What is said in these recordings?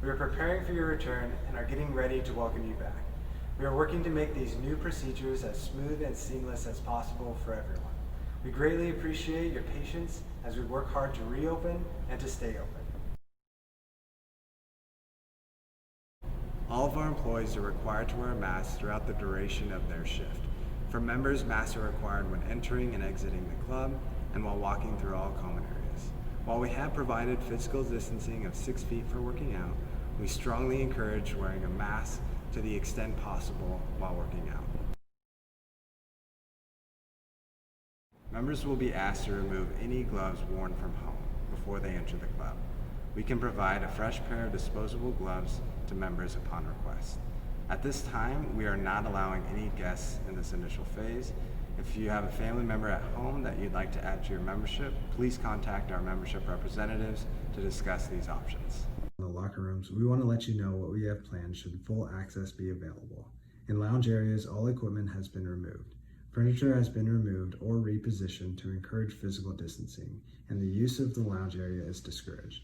We are preparing for your return and are getting ready to welcome you back. We are working to make these new procedures as smooth and seamless as possible for everyone. We greatly appreciate your patience as we work hard to reopen and to stay open. All of our employees are required to wear a mask throughout the duration of their shift. For members, masks are required when entering and exiting the club and while walking through all common areas. While we have provided physical distancing of 6 feet for working out, we strongly encourage wearing a mask to the extent possible while working out. Members will be asked to remove any gloves worn from home before they enter the club. We can provide a fresh pair of disposable gloves to members upon request. At this time, we are not allowing any guests in this initial phase. If you have a family member at home that you'd like to add to your membership, please contact our membership representatives to discuss these options. In the locker rooms, we want to let you know what we have planned should full access be available. In lounge areas, all equipment has been removed. Furniture has been removed or repositioned to encourage physical distancing, and the use of the lounge area is discouraged.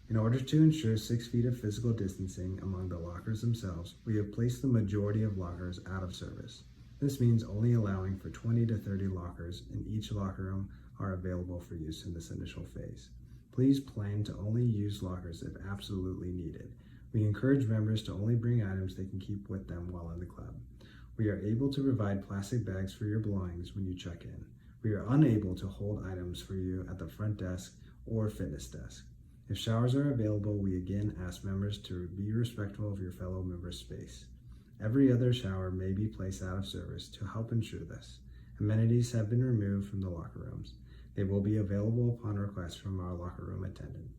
In order to ensure 6 feet of physical distancing among the lockers themselves, we have placed the majority of lockers out of service. This means only allowing for 20 to 30 lockers in each locker room are available for use in this initial phase. Please plan to only use lockers if absolutely needed. We encourage members to only bring items they can keep with them while in the club. We are able to provide plastic bags for your belongings when you check in. We are unable to hold items for you at the front desk or fitness desk. If showers are available, we again ask members to be respectful of your fellow members' space. Every other shower may be placed out of service to help ensure this. Amenities have been removed from the locker rooms. They will be available upon request from our locker room attendant.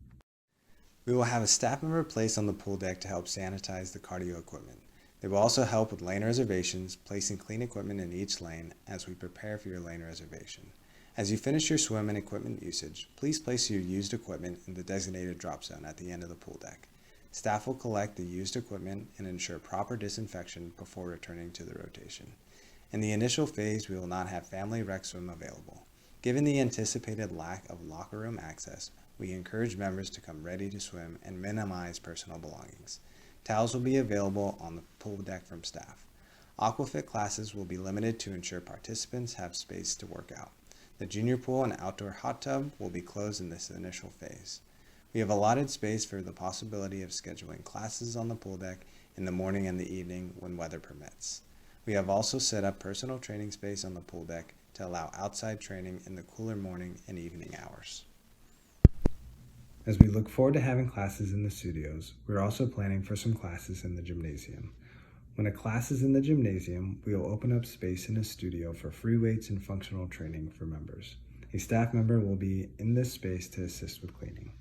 We will have a staff member placed on the pool deck to help sanitize the cardio equipment. They will also help with lane reservations, placing clean equipment in each lane as we prepare for your lane reservation. As you finish your swim and equipment usage, please place your used equipment in the designated drop zone at the end of the pool deck. Staff will collect the used equipment and ensure proper disinfection before returning to the rotation. In the initial phase, we will not have family rec swim available. Given the anticipated lack of locker room access, we encourage members to come ready to swim and minimize personal belongings. Towels will be available on the pool deck from staff. Aquafit classes will be limited to ensure participants have space to work out. The junior pool and outdoor hot tub will be closed in this initial phase. We have allotted space for the possibility of scheduling classes on the pool deck in the morning and the evening when weather permits. We have also set up personal training space on the pool deck to allow outside training in the cooler morning and evening hours. As we look forward to having classes in the studios, we're also planning for some classes in the gymnasium. When a class is in the gymnasium, we will open up space in a studio for free weights and functional training for members. A staff member will be in this space to assist with cleaning.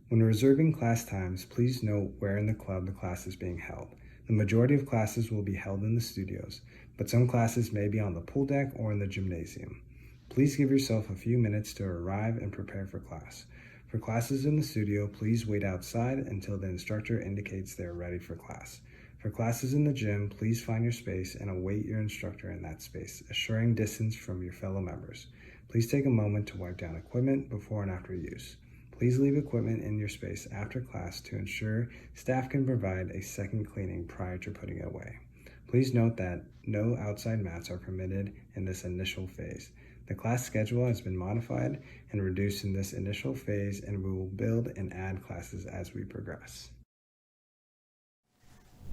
When reserving class times, please note where in the club the class is being held. The majority of classes will be held in the studios, but some classes may be on the pool deck or in the gymnasium. Please give yourself a few minutes to arrive and prepare for class. For classes in the studio, please wait outside until the instructor indicates they are ready for class. For classes in the gym, please find your space and await your instructor in that space, assuring distance from your fellow members. Please take a moment to wipe down equipment before and after use. Please leave equipment in your space after class to ensure staff can provide a second cleaning prior to putting it away. Please note that no outside mats are permitted in this initial phase. The class schedule has been modified and reduced in this initial phase, and we will build and add classes as we progress.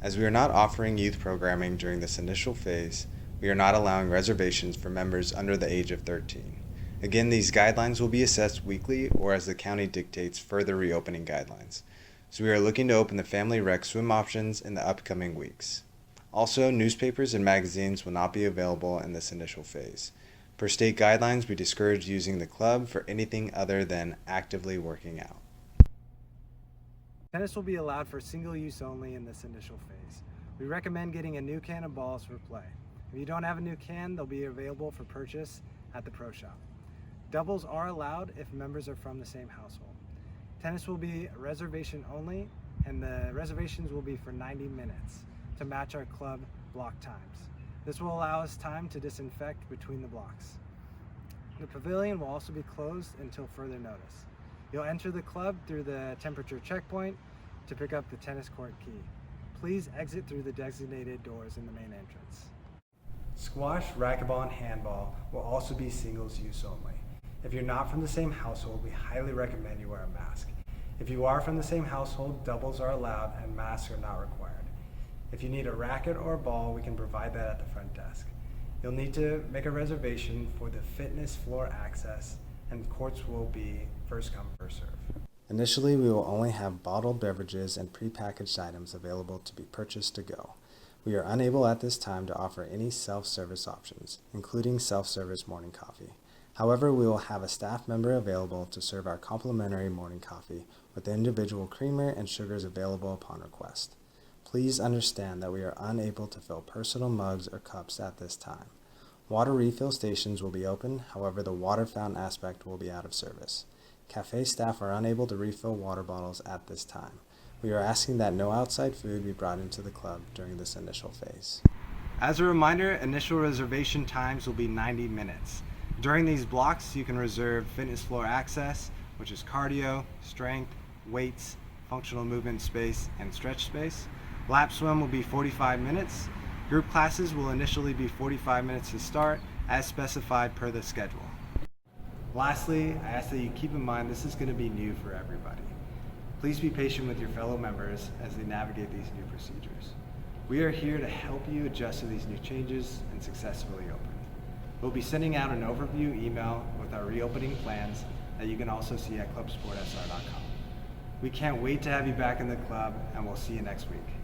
As we are not offering youth programming during this initial phase, we are not allowing reservations for members under the age of 13. Again, these guidelines will be assessed weekly or as the county dictates further reopening guidelines. So we are looking to open the family rec swim options in the upcoming weeks. Also, newspapers and magazines will not be available in this initial phase. Per state guidelines, we discourage using the club for anything other than actively working out. Tennis will be allowed for single use only in this initial phase. We recommend getting a new can of balls for play. If you don't have a new can, they'll be available for purchase at the pro shop. Doubles are allowed if members are from the same household. Tennis will be reservation only, and the reservations will be for 90 minutes to match our club block times. This will allow us time to disinfect between the blocks. The pavilion will also be closed until further notice. You'll enter the club through the temperature checkpoint. to pick up the tennis court key. Please exit through the designated doors in the main entrance. Squash, racquetball, and handball will also be singles use only. If you're not from the same household, we highly recommend you wear a mask. If you are from the same household, doubles are allowed and masks are not required. If you need a racket or a ball, we can provide that at the front desk. You'll need to make a reservation for the fitness floor access, and courts will be first come, first serve. Initially, we will only have bottled beverages and prepackaged items available to be purchased to go. We are unable at this time to offer any self-service options, including self-service morning coffee. However, we will have a staff member available to serve our complimentary morning coffee with the individual creamer and sugars available upon request. Please understand that we are unable to fill personal mugs or cups at this time. Water refill stations will be open, however the water fountain aspect will be out of service. Cafe staff are unable to refill water bottles at this time. We are asking that no outside food be brought into the club during this initial phase. As a reminder, initial reservation times will be 90 minutes. During these blocks, you can reserve fitness floor access, which is cardio, strength, weights, functional movement space, and stretch space. Lap swim will be 45 minutes. Group classes will initially be 45 minutes to start, as specified per the schedule. Lastly, I ask that you keep in mind this is going to be new for everybody. Please be patient with your fellow members as they navigate these new procedures. We are here to help you adjust to these new changes and successfully open. We'll be sending out an overview email with our reopening plans that you can also see at clubsportsr.com. We can't wait to have you back in the club, and we'll see you next week.